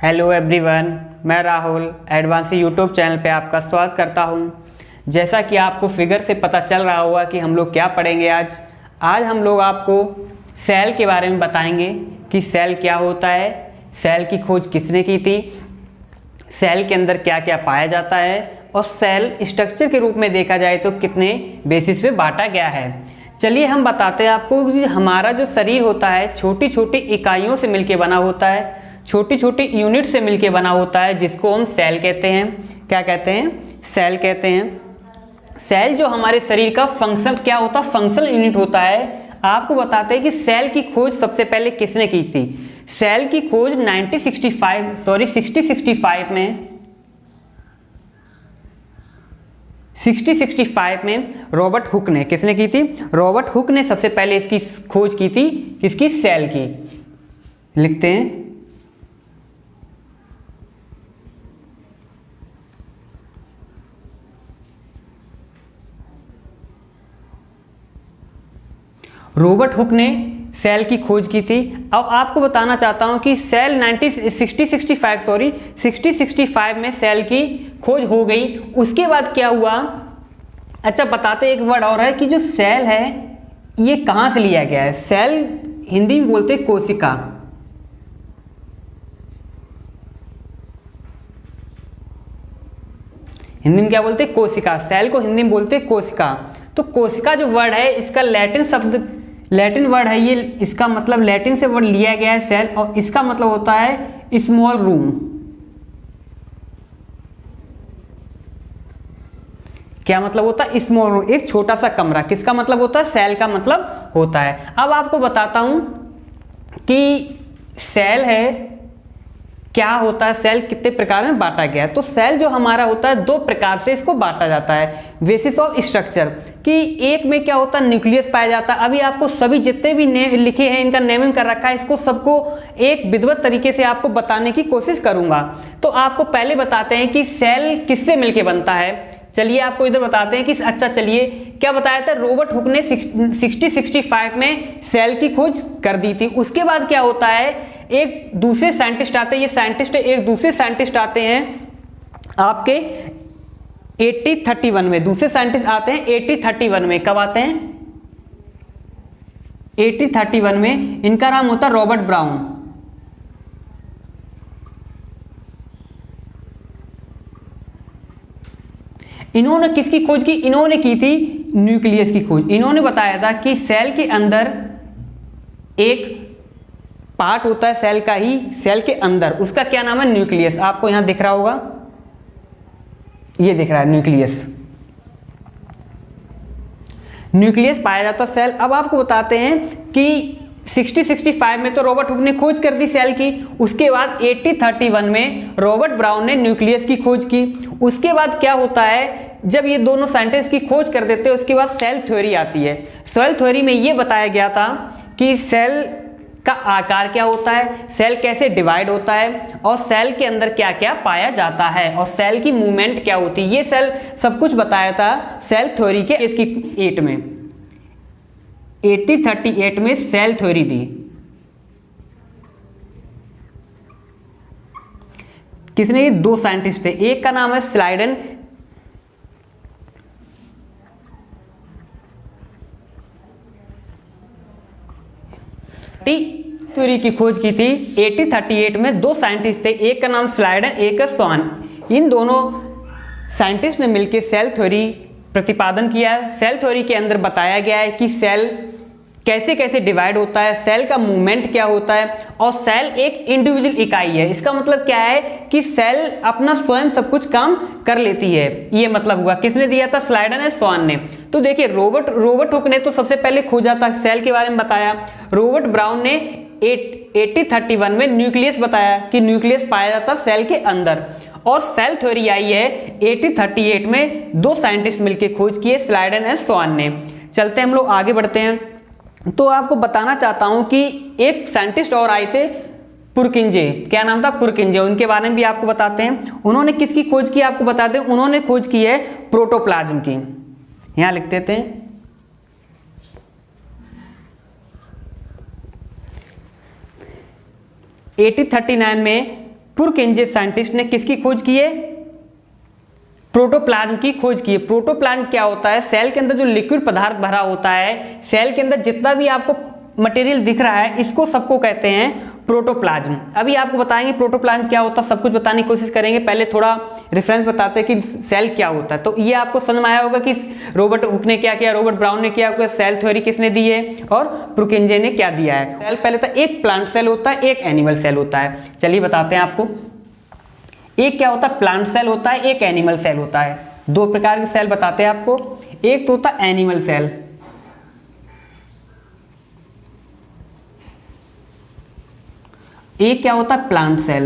Hello everyone, मैं Rahul advance YouTube channel पे आपका स्वागत करता हूं। जैसा कि आपको फिगर से पता चल रहा होगा कि हम लोग क्या पढ़ेंगे आज हम लोग आपको सेल के बारे में बताएंगे कि सेल क्या होता है, सेल की खोज किसने की थी, सेल के अंदर क्या क्या पाया जाता है और सेल स्ट्रक्चर के रूप में देखा जाए तो कितने बेसिस पे बांटा गया है। चलिए हम बताते हैं आपको कि हमारा जो शरीर होता है छोटी छोटी इकाइयों से मिलके बना होता है, छोटी छोटी यूनिट से मिलके बना होता है, जिसको हम सेल कहते हैं। क्या कहते हैं? सेल कहते हैं। सेल जो हमारे शरीर का फंक्शन क्या होता है, फंक्शनल यूनिट होता है। आपको बताते हैं कि सेल की खोज सबसे पहले किसने की थी। सेल की खोज 6065 में रॉबर्ट हुक ने किसने की थी? रॉबर्ट हुक ने सबसे पहले इसकी खोज की थी। किसकी? सेल की। लिखते हैं रॉबर्ट हुक ने सेल की खोज की थी। अब आपको बताना चाहता हूं कि सेल 6065 में सेल की खोज हो गई। उसके बाद क्या हुआ? अच्छा, बताते एक वर्ड और है कि जो सेल है ये कहां से लिया गया है। सेल हिंदी में बोलते कोशिका। हिंदी में क्या बोलते? कोशिका। सेल को हिंदी में बोलते कोशिका। तो कोशिका जो वर्ड है इसका लैटिन वर्ड है ये, इसका मतलब लैटिन से वर्ड लिया गया है सेल, और इसका मतलब होता है स्मॉल रूम। क्या मतलब होता है? स्मॉल रूम, एक छोटा सा कमरा। किसका मतलब होता है? सेल का मतलब होता है। अब आपको बताता हूं कि सेल है क्या होता है, सेल कितने प्रकार में बांटा गया है। तो सेल जो हमारा होता है दो प्रकार से इसको बांटा जाता है बेसिस ऑफ स्ट्रक्चर। कि एक में क्या होता है, न्यूक्लियस पाया जाता है। अभी आपको सभी जितने भी लिखे हैं इनका नेमिंग कर रखा है, इसको सबको एक विधिवत तरीके से आपको बताने की कोशिश करूंगा। तो आपको पहले बताते हैं कि सेल किससे मिलके बनता है। चलिए आपको इधर बताते हैं कि अच्छा चलिए क्या बताया था, रॉबर्ट हुक ने 6065 में सेल की खोज कर दी थी। उसके बाद क्या होता है, एक दूसरे साइंटिस्ट आते हैं, ये साइंटिस्ट एक दूसरे साइंटिस्ट आते हैं आपके 8031 में। दूसरे साइंटिस्ट आते हैं 8031 में। कब आते हैं? 8031 में। इनका नाम होता है रॉबर्ट ब्राउन। इन्होंने किसकी खोज की? इन्होंने की थी न्यूक्लियस की खोज। इन्होंने बताया था कि सेल के अंदर एक पार्ट होता है सेल का ही, सेल के अंदर, उसका क्या नाम है? न्यूक्लियस। आपको यहां दिख रहा होगा, ये दिख रहा है न्यूक्लियस। न्यूक्लियस पाया जाता है सेल। अब आपको बताते हैं कि 6065 में तो रॉबर्ट हुक ने खोज कर दी सेल की। उसके बाद 8031 में रॉबर्ट ब्राउन ने न्यूक्लियस की खोज की। उसके बाद क्या होता है, जब ये दोनों साइंटिस्ट की खोज कर देते हैं उसके बाद सेल थ्योरी आती है। सेल थ्योरी में ये बताया गया था कि सेल का आकार क्या होता है, सेल कैसे डिवाइड होता है और सेल के अंदर क्या क्या पाया जाता है और सेल की मूवमेंट क्या होती है। ये सेल सब कुछ बताया था सेल थ्योरी के इसकी 8038 में सेल थ्योरी दी। किसने? ये दो साइंटिस्ट थे, एक का नाम है स्लाइडन, थ्योरी की खोज की थी 8038 में। दो साइंटिस्ट थे, एक का नाम स्लाइडन, एक का स्वान। इन दोनों साइंटिस्ट ने मिलकर सेल थ्योरी प्रतिपादन किया है। सेल थ्योरी के अंदर बताया गया है कि सेल कैसे कैसे डिवाइड होता है, सेल का मूवमेंट क्या होता है और सेल एक इंडिविजुअल इकाई है। इसका मतलब क्या है कि सेल अपना स्वयं सब कुछ काम कर लेती है। ये मतलब हुआ। किसने दिया था? स्लाइडन है, स्वान ने। तो देखिए रॉबर्ट हुक ने तो सबसे पहले खोजा था, सेल के बारे में बताया। रॉबर्ट ब्राउन ने 8031 में न्यूक्लियस बताया कि न्यूक्लियस पाया जाता सेल के अंदर। और सेल थ्योरी आई है 8038 में। दो साइंटिस्ट मिलकर खोज किए, स्लाइडन एंड स्वान ने। चलते हम लोग आगे बढ़ते हैं। तो आपको बताना चाहता हूं कि एक साइंटिस्ट और आए थे, पुरकिंजे। क्या नाम था? पुरकिंजे। उनके बारे में भी आपको बताते हैं। उन्होंने किसकी खोज की आपको बताते हैं। उन्होंने खोज की है प्रोटोप्लाज्म की। यहां लिख देते हैं 8039 में पुरकिंजे साइंटिस्ट ने किसकी खोज की है? प्रोटोप्लाज्म की खोज की है। प्रोटोप्लाज्म क्या होता है? सेल के अंदर जो लिक्विड पदार्थ भरा होता है, सेल के अंदर जितना भी आपको मटेरियल दिख रहा है, इसको सबको कहते हैं प्रोटोप्लाज्म। अभी आपको बताएंगे प्रोटोप्लाज्म क्या होता है, सब कुछ बताने की कोशिश करेंगे। पहले थोड़ा रेफरेंस बताते हैं कि सेल क्या होता है। तो ये आपको समझ में आया होगा कि रॉबर्ट हुक ने क्या किया, रॉबर्ट ब्राउन ने क्या किया, सेल थ्योरी किसने दी है और पुरकिंजे ने क्या दिया है। सेल पहले था, एक प्लांट सेल होता है, एक एनिमल सेल होता है। चलिए बताते हैं आपको। एक क्या होता है? प्लांट सेल होता है, एक एनिमल सेल होता है। दो प्रकार के सेल बताते हैं आपको। एक तो होता है एनिमल सेल, एक क्या होता है? Plant cell.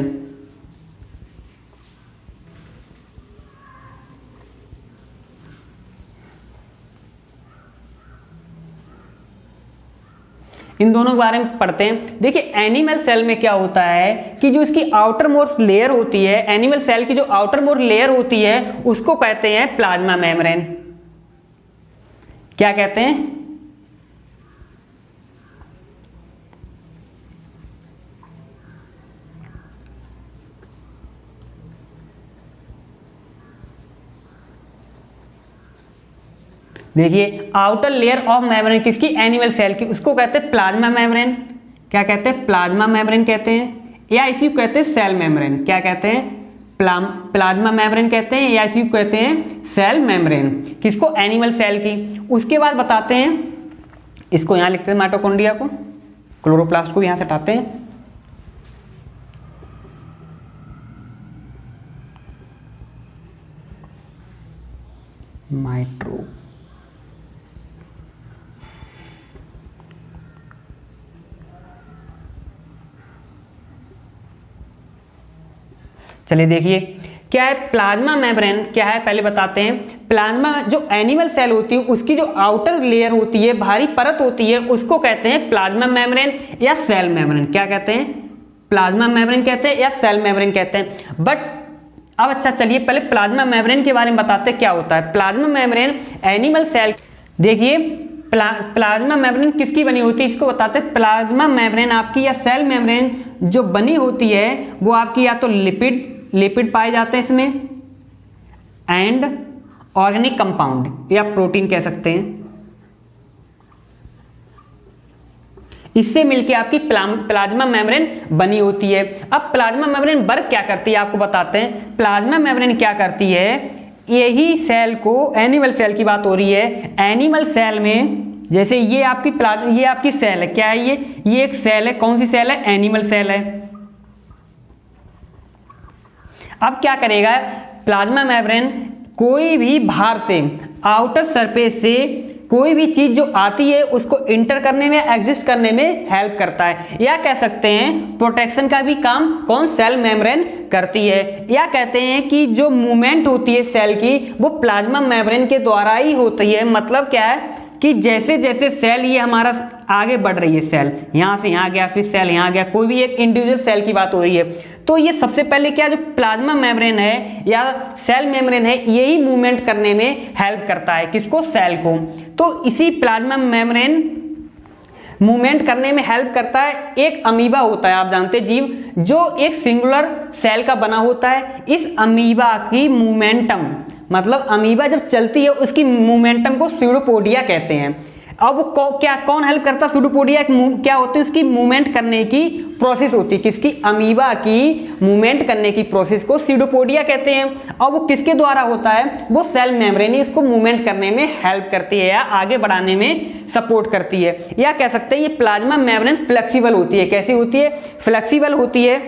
इन दोनों के बारे में पढ़ते हैं। देखिए एनिमल सेल में क्या होता है कि जो इसकी आउटर मोस्ट लेयर होती है, एनिमल सेल की जो आउटर मोस्ट लेयर होती है उसको कहते हैं प्लाज्मा मेम्ब्रेन। क्या कहते हैं? देखिए आउटर लेयर ऑफ मेम्ब्रेन किसकी? एनिमल सेल की, उसको कहते हैं प्लाज्मा मेम्ब्रेन। क्या कहते हैं? प्लाज्मा मेम्ब्रेन कहते हैं, या इसी को कहते हैं सेल मेम्ब्रेन। क्या कहते हैं? प्लाज्मा मेम्ब्रेन कहते हैं, या इसी को कहते हैं सेल मेम्ब्रेन। किसको? एनिमल सेल की। उसके बाद बताते हैं, इसको यहां लिखते हैं माइटोकॉन्ड्रिया को, क्लोरोप्लास्ट को यहां से हटाते हैं। माइट्रो चलिए देखिए क्या है प्लाज्मा मेम्ब्रेन, क्या है पहले बताते हैं। प्लाज्मा जो एनिमल सेल होती है उसकी जो आउटर लेयर होती है, भारी परत होती है, उसको कहते हैं प्लाज्मा मेम्ब्रेन या सेल मेम्ब्रेन। क्या कहते हैं? प्लाज्मा मेम्ब्रेन कहते हैं या सेल मेम्ब्रेन कहते हैं। बट अब अच्छा चलिए पहले प्लाज्मा मेम्ब्रेन के बारे में बताते हैं क्या होता है। प्लाज्मा मेम्ब्रेन एनिमल सेल, देखिए प्लाज्मा मेम्ब्रेन किसकी बनी होती है इसको बताते हैं। प्लाज्मा मेम्ब्रेन आपकी या सेल मेम्ब्रेन जो बनी होती है वो आपकी या तो लिपिड पाए जाते हैं इसमें, एंड ऑर्गेनिक कंपाउंड या प्रोटीन कह सकते हैं। इससे मिलके आपकी प्लाज्मा मेम्ब्रेन बनी होती है। अब प्लाज्मा मेम्ब्रेन वर्क क्या करती है आपको बताते हैं। प्लाज्मा मेम्ब्रेन क्या करती है, यही सेल को, एनिमल सेल की बात हो रही है, एनिमल सेल में जैसे ये आपकी सेल है, क्या है ये एक सेल है। कौन सी सेल है? एनिमल सेल है। अब क्या करेगा प्लाज्मा मेम्ब्रेन, कोई भी बाहर से, आउटर सरफेस से कोई भी चीज जो आती है उसको इंटर करने में, एग्जिस्ट करने में हेल्प करता है, या कह सकते हैं प्रोटेक्शन का भी काम कौन? सेल मेम्ब्रेन करती है। या कहते हैं कि जो मूवमेंट होती है सेल की वो प्लाज्मा मेम्ब्रेन के द्वारा ही होती है। मतलब क्या है कि जैसे जैसे सेल ये हमारा आगे बढ़ रही है, सेल यहां से यहां गया, फिर सेल यहां गया, कोई भी एक इंडिविजुअल सेल की बात हो रही है, तो ये सबसे पहले क्या, जो प्लाज्मा मेम्ब्रेन है या सेल मेम्ब्रेन है, यही मूवमेंट करने में हेल्प करता है किसको? सेल को। तो इसी प्लाज्मा मेम्ब्रेन मूवमेंट करने में हेल्प करता है। एक अमीबा होता है, आप जानते हैं जीव, जो एक सिंगुलर सेल का बना होता है। इस अमीबा की मूवमेंटम, मतलब अमीबा जब चलती है उसकी मूवमेंटम को स्यूडोपोडिया कहते हैं। अब कौन हेल्प करता है? स्यूडोपोडिया क्या होती है? उसकी मूवमेंट करने की प्रोसेस होती है, किसकी? अमीबा की मूवमेंट करने की प्रोसेस को स्यूडोपोडिया कहते हैं। और वो किसके द्वारा होता है? वो सेल मेम्ब्रेन ही इसको मूवमेंट करने में हेल्प करती है या आगे बढ़ाने में सपोर्ट करती है। या कह सकते हैं ये प्लाज्मा मेम्ब्रेन फ्लेक्सिबल होती है। कैसी होती है? फ्लेक्सिबल होती है।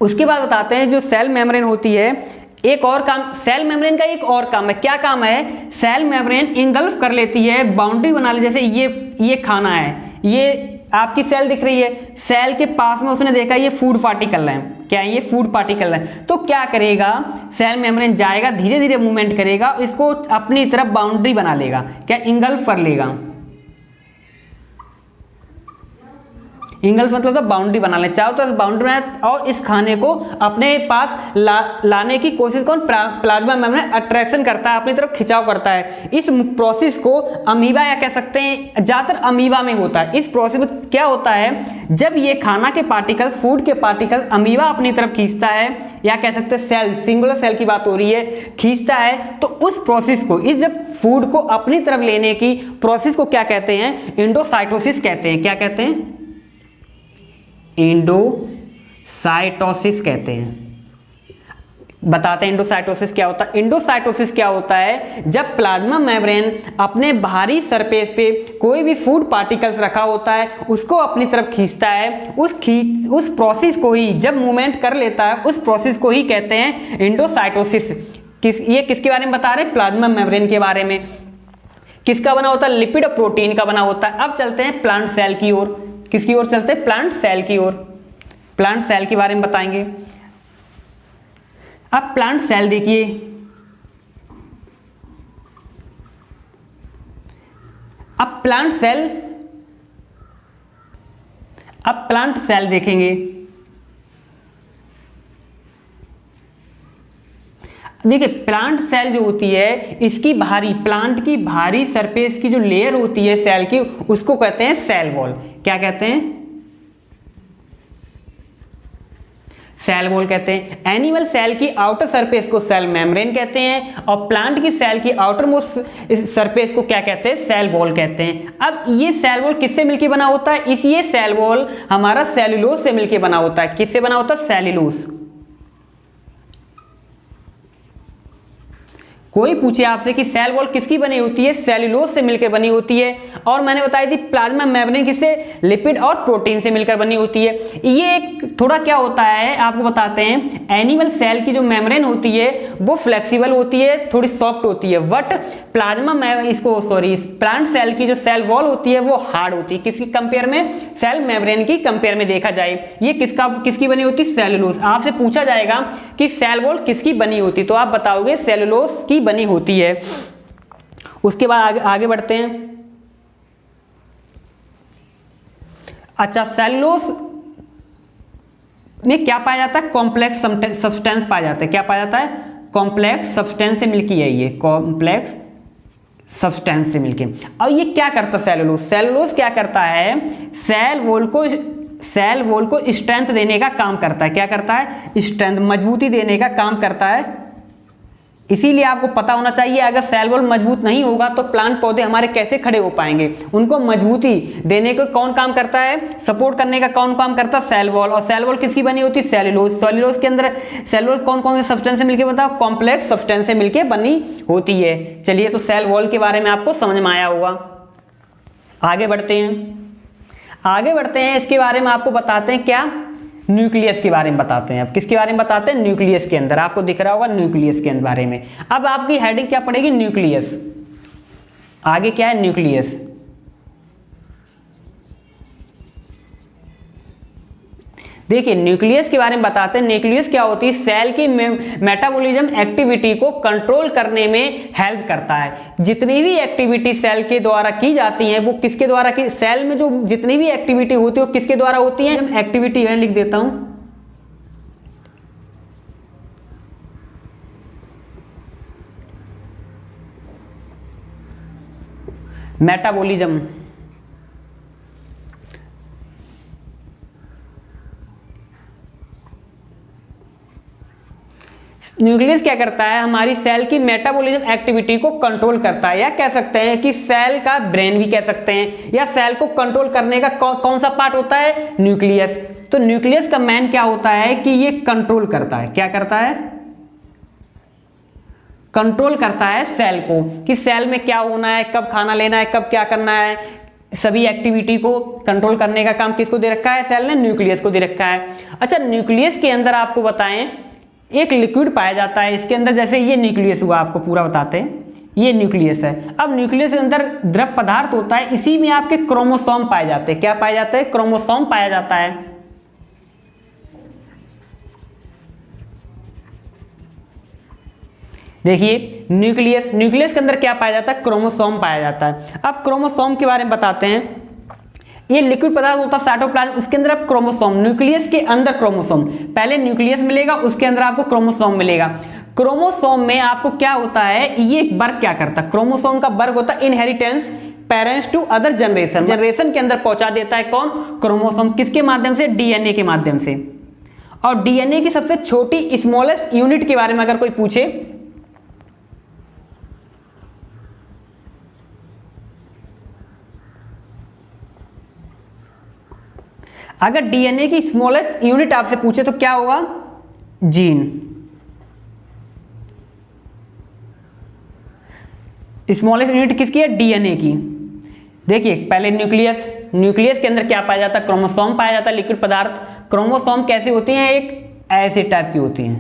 उसके बाद बताते हैं जो सेल मेम्ब्रेन होती है, एक और काम सेल मेम्ब्रेन का, एक और काम है। क्या काम है? सेल मेम्ब्रेन इंगल्फ कर लेती है, बाउंड्री बना ले। जैसे ये खाना है, ये आपकी सेल दिख रही है, सेल के पास में उसने देखा ये फूड पार्टिकल है, क्या है? ये फूड पार्टिकल है। तो क्या करेगा सेल मेम्ब्रेन? जाएगा, धीरे धीरे मूवमेंट करेगा, इसको अपनी तरफ बाउंड्री बना लेगा, क्या? इंगल्फ कर लेगा। इंगल्फ मतलब तो बाउंड्री बना ले, चारों तरफ बाउंड्री बनाए और इस खाने को अपने पास लाने की कोशिश कौन, प्लाज्मा मेम्ब्रेन अट्रैक्शन करता है, अपनी तरफ खिंचाव करता है। इस प्रोसेस को अमीबा या कह सकते हैं, ज्यादातर अमीबा में होता है। इस प्रोसेस में क्या होता है, जब ये खाना के पार्टिकल्स, फूड के पार्टिकल्स अमीबा अपनी तरफ खींचता है, या कह सकते हैं सेल, सिंगुलर सेल की बात हो रही है, खींचता है, तो उस प्रोसेस को, इस जब फूड को अपनी तरफ लेने की प्रोसेस को क्या कहते हैं, एंडोसाइटोसिस कहते हैं। क्या कहते हैं, एंडोसाइटोसिस कहते हैं। बताते हैं एंडोसाइटोसिस क्या होता है। एंडोसाइटोसिस क्या होता है, जब प्लाज्मा मेम्ब्रेन अपने बाहरी सरफेस पे कोई भी फूड पार्टिकल्स रखा होता है उसको अपनी तरफ खींचता है, उस प्रोसेस को ही जब मूवमेंट कर लेता है, उस प्रोसेस को ही कहते हैं एंडोसाइटोसिस। ये किसके बारे में बता रहे हैं, प्लाज्मा मेम्ब्रेन के बारे में। किसका बना होता है, लिपिड और प्रोटीन का बना होता है। अब चलते हैं प्लांट सेल की ओर। किसकी ओर चलते हैं, प्लांट सेल की ओर। प्लांट सेल के बारे में बताएंगे। अब प्लांट सेल देखिए, अब प्लांट सेल देखेंगे। देखिए प्लांट सेल जो होती है, इसकी बाहरी, प्लांट की बाहरी सरफेस की जो लेयर होती है सेल की, उसको कहते हैं सेल वॉल। क्या कहते हैं, सेल वॉल कहते हैं। एनिमल सेल की आउटर सरफेस को सेल मेम्ब्रेन कहते हैं, और प्लांट की सेल की आउटर मोस्ट सरफेस को क्या कहते हैं, सेल वॉल कहते हैं। अब ये सेल वॉल किससे मिलकर बना होता है, ये सेल वॉल हमारा सेलुलोज से मिलकर बना होता है। किससे बना होता है, सेलुलोज। कोई पूछे आपसे कि सेल वॉल किसकी बनी होती है, सेलुलोज से मिलकर बनी होती है। और मैंने बताई थी प्लाज्मा मेम्ब्रेन किससे, लिपिड और प्रोटीन से मिलकर बनी होती है। ये एक थोड़ा क्या होता है आपको बताते हैं, एनिमल सेल की जो मेम्ब्रेन होती है वो फ्लेक्सिबल होती है, थोड़ी सॉफ्ट होती है, बट प्लांट सेल की जो सेल वॉल होती है वो हार्ड होती है। किसकी कंपेयर में, सेल मेम्ब्रेन की कंपेयर में देखा जाए। ये किसकी बनी होती है, सेलुलोज। आपसे पूछा जाएगा कि सेल वॉल किसकी बनी होती, तो आप बताओगे सेलुलोज की बनी होती है। उसके बाद आगे बढ़ते हैं। अच्छा, सेलुलोज में क्या पाया जाता है, कॉम्प्लेक्स सब्सटेंस पाया जाता है। क्या पाया जाता है, कॉम्प्लेक्स सब्सटेंस से मिलकर है, ये कॉम्प्लेक्स सब्सटेंस से मिलके। और ये क्या करता है, सेलुलोज क्या करता है, सेल वॉल को स्ट्रेंथ देने का काम करता है। क्या करता है, स्ट्रेंथ, मजबूती देने का काम करता है। इसीलिए आपको पता होना चाहिए, अगर सेल वॉल मजबूत नहीं होगा तो प्लांट पौधे हमारे कैसे खड़े हो पाएंगे। उनको मजबूती देने को कौन काम करता है, सपोर्ट करने का कौन काम करता है, सेल वॉल। और सेल वॉल किसकी बनी होती है, सेलुलोज। सेलुलोज के अंदर सेलुलोज कौन कौन से सब्सटेंस से मिलकर बताओ, कॉम्प्लेक्स सब्सटेंस से मिलकर बनी होती है। चलिए, तो सेल वॉल के बारे में आपको समझ में आया होगा। आगे बढ़ते हैं, इसके बारे में आपको बताते हैं क्या, न्यूक्लियस के बारे में बताते हैं। अब किसके बारे में बताते हैं, न्यूक्लियस के अंदर। आपको दिख रहा होगा न्यूक्लियस के बारे में। अब आपकी हेडिंग क्या पड़ेगी, न्यूक्लियस। आगे क्या है, न्यूक्लियस। देखिए न्यूक्लियस के बारे में बताते हैं। न्यूक्लियस क्या होती है, सेल की मेटाबॉलिज्म एक्टिविटी को कंट्रोल करने में हेल्प करता है। जितनी भी एक्टिविटी सेल के द्वारा की जाती है वो किसके द्वारा की, सेल में जो जितनी भी एक्टिविटी होती है वो किसके द्वारा होती है, एक्टिविटी है, लिख देता हूं, मेटाबॉलिज्म। न्यूक्लियस क्या करता है, हमारी सेल की मेटाबॉलिज्म एक्टिविटी को कंट्रोल करता है, या कह सकते हैं कि सेल का ब्रेन भी कह सकते हैं, या सेल को कंट्रोल करने का कौन सा पार्ट होता है, न्यूक्लियस। तो न्यूक्लियस का मेन क्या होता है कि ये कंट्रोल करता है। क्या करता है, कंट्रोल करता है सेल को, कि सेल में क्या होना है, कब खाना लेना है, कब क्या करना है। सभी एक्टिविटी को कंट्रोल करने का काम किसको दे रखा है, सेल ने न्यूक्लियस को दे रखा है। अच्छा, न्यूक्लियस के अंदर आपको बताएं एक लिक्विड पाया जाता है इसके अंदर। जैसे ये न्यूक्लियस हुआ, आपको पूरा बताते हैं, ये न्यूक्लियस है। अब न्यूक्लियस के अंदर द्रव पदार्थ होता है, इसी में आपके क्रोमोसोम पाए जाते हैं। क्या पाए जाते हैं, क्रोमोसोम पाया जाता है। देखिए न्यूक्लियस के अंदर क्या पाया जाता है, क्रोमोसोम पाया जाता है। अब क्रोमोसोम के बारे में बताते हैं। ये लिक्विड पदार्थ होता है साइटोप्लाज्म, उसके अंदर आप क्रोमोसोम, न्यूक्लियस के अंदर क्रोमोसोम, पहले न्यूक्लियस मिलेगा उसके अंदर आपको क्रोमोसोम मिलेगा। क्रोमोसोम में आपको क्या होता है, ये वर्क क्या करता है, क्रोमोसोम का वर्क होता है inheritance parents to other generation, generation के अंदर पहुंचा देता है कौन, क्रोमोसोम, किसके माध्यम से, डीएनए के माध्यम से। और डीएनए की सबसे छोटी स्मॉलेस्ट यूनिट के बारे में अगर कोई पूछे, अगर डीएनए की स्मॉलेस्ट यूनिट आपसे पूछे तो क्या होगा, जीन। स्मॉलेस्ट यूनिट किसकी है, डीएनए की। देखिए पहले न्यूक्लियस, न्यूक्लियस के अंदर क्या पाया जाता है, क्रोमोसोम पाया जाता है, लिक्विड पदार्थ। क्रोमोसोम कैसे होती हैं, एक ऐसे टाइप की होती हैं,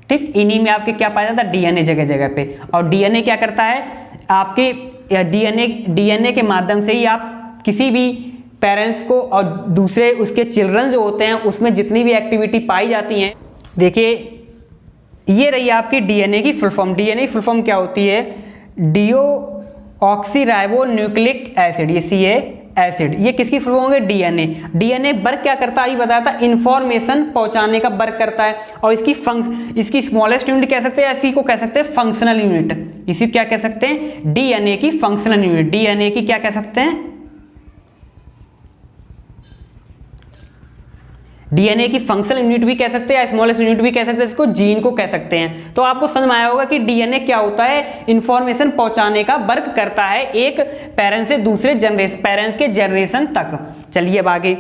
ठीक। इन्हीं में आपके क्या पाया जाता है, डीएनए जगह जगह पे। और डीएनए क्या करता है, आपके डीएनए के माध्यम से ही आप किसी भी पेरेंट्स को और दूसरे उसके चिल्ड्रन जो होते हैं उसमें जितनी भी एक्टिविटी पाई जाती हैं। देखिए ये रही आपकी डीएनए की full form. DNA full form क्या होती है, डीओक्सीराइबो न्यूक्लिक एसिड, ये सी एसिड, ये किसकी फुल फॉर्म है, डीएनए। डीएनए वर्क क्या करता है, ये बताया था, इंफॉर्मेशन पहुंचाने का वर्क करता है। और इसकी स्मॉलेस्ट यूनिट कह सकते हैं, इसी को कह सकते हैं फंक्शनल यूनिट। इसी क्या कह सकते हैं, डीएनए की फंक्शनल यूनिट। डीएनए की क्या कह सकते हैं, डीएनए की फंक्शनल यूनिट भी कह सकते हैं, स्मॉलेस्ट यूनिट भी कह सकते हैं, इसको जीन को कह सकते हैं। तो आपको समझ में आया होगा कि डीएनए क्या होता है, इंफॉर्मेशन पहुंचाने का वर्क करता है एक पेरेंट्स से दूसरे जनरेशन, पेरेंट्स के जनरेशन तक। चलिए अब आगे।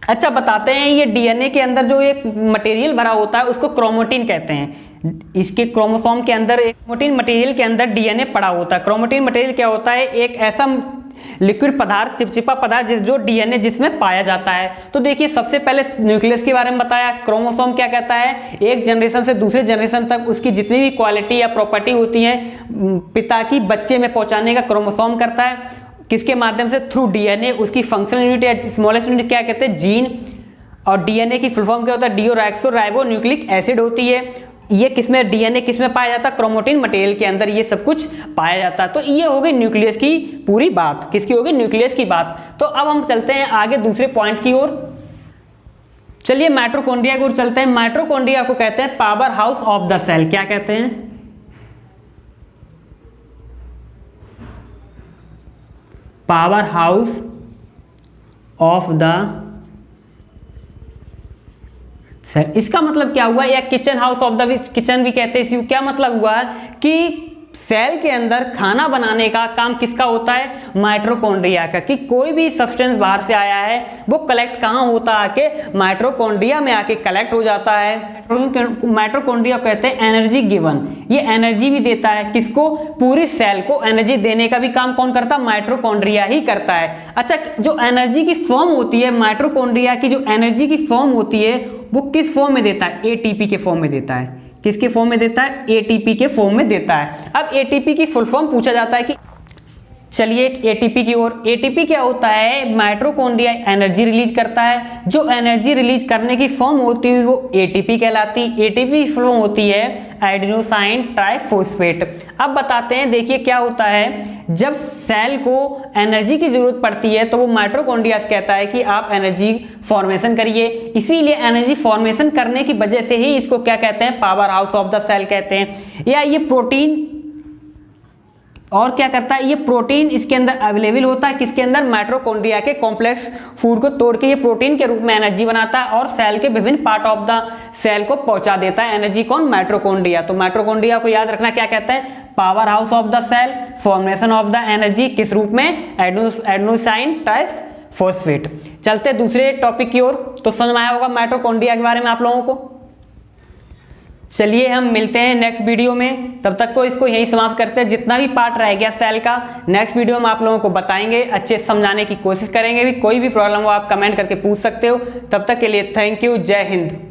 अच्छा बताते हैं, ये डीएनए के अंदर जो एक मटेरियल भरा होता है उसको क्रोमेटिन कहते हैं। इसके क्रोमोसोम के अंदर एक क्रोमेटिन मटेरियल के अंदर डीएनए पड़ा होता है। क्रोमेटिन मटेरियल क्या होता है, एक ऐसा लिक्विड पदार्थ, चिपचिपा पदार्थ जो डीएनए जिसमें पाया जाता है। तो देखिए सबसे पहले न्यूक्लियस के बारे में बताया। क्रोमोसोम क्या कहता है, एक जनरेशन से दूसरे जनरेशन तक उसकी जितनी भी क्वालिटी या प्रॉपर्टी होती है पिता की बच्चे में पहुंचाने का क्रोमोसोम करता है। किसके माध्यम से, थ्रू डीएनए। उसकी फंक्शनल यूनिट या स्मॉलेस्ट यूनिट क्या कहते हैं, जीन। और डीएनए की फुल फॉर्म क्या होता है, डीओक्सीराइबो न्यूक्लिक एसिड होती है। ये किसमें, डीएनए किसमें पाया जाता है, क्रोमेटिन मटेरियल के अंदर ये सब कुछ पाया जाता है। तो ये हो गई न्यूक्लियस की पूरी बात। किसकी होगी, न्यूक्लियस की बात। तो अब हम चलते हैं आगे दूसरे पॉइंट की ओर। चलिए माइटोकॉन्ड्रिया की ओर चलते हैं। माइटोकॉन्ड्रिया को कहते हैं power house of the cell. क्या कहते हैं, power house of the cell. इसका मतलब क्या हुआ, या kitchen house of the, kitchen भी कहते हैं इसी। क्या मतलब हुआ कि सेल के अंदर खाना बनाने का काम किसका होता है, माइटोकॉन्ड्रिया का। कि कोई भी सब्सटेंस बाहर से आया है वो कलेक्ट कहाँ होता है, आके माइटोकॉन्ड्रिया में आके कलेक्ट हो जाता है। माइटोकॉन्ड्रिया कहते हैं एनर्जी गिवन। ये एनर्जी भी देता है, किसको, पूरी सेल को एनर्जी देने का भी काम कौन करता है, माइटोकॉन्ड्रिया ही करता है। अच्छा, जो एनर्जी की फॉर्म होती है, माइटोकॉन्ड्रिया की जो एनर्जी की फॉर्म होती है वो किस फॉर्म में देता है, एटीपी के फॉर्म में देता है। किसके फॉर्म में देता है, एटीपी के फॉर्म में देता है। अब एटीपी की फुल फॉर्म पूछा जाता है कि, चलिए एटीपी की ओर। एटीपी क्या होता है, माइटोकॉन्ड्रिया एनर्जी रिलीज करता है। जो एनर्जी रिलीज करने की फॉर्म होती है वो एटीपी कहलाती है। एटीपी फॉर्म होती है एडेनोसाइन ट्राइफॉस्फेट। अब बताते हैं, देखिए क्या होता है, जब सेल को एनर्जी की जरूरत पड़ती है तो वो माइटोकॉन्ड्रिया कहता है कि आप एनर्जी फॉर्मेशन करिए। इसीलिए एनर्जी फॉर्मेशन करने की वजह से ही इसको क्या कहते हैं, power house of the cell कहते हैं। या ये प्रोटीन, और क्या करता है, ये प्रोटीन इसके अंदर अवेलेबल होता है, किसके अंदर, माइटोकॉन्ड्रिया के कॉम्प्लेक्स फूड को तोड़ के ये प्रोटीन के रूप में एनर्जी बनाता है और सेल के विभिन्न पार्ट ऑफ द सेल को पहुंचा देता है एनर्जी। कौन, माइटोकॉन्ड्रिया। तो माइटोकॉन्ड्रिया को याद रखना, क्या कहते हैं, power house of the cell, formation of the energy किस रूप में, एडेनोसाइन ट्राइफॉस्फेट। चलते दूसरे टॉपिक की ओर। तो समझ में आया होगा माइटोकॉन्ड्रिया के बारे में आप लोगों को। चलिए हम मिलते हैं नेक्स्ट वीडियो में, तब तक को इसको यही समाप्त करते हैं। जितना भी पार्ट रह गया सेल का नेक्स्ट वीडियो में आप लोगों को बताएंगे, अच्छे से समझाने की कोशिश करेंगे भी। कोई भी प्रॉब्लम हो आप कमेंट करके पूछ सकते हो। तब तक के लिए थैंक यू, जय हिंद।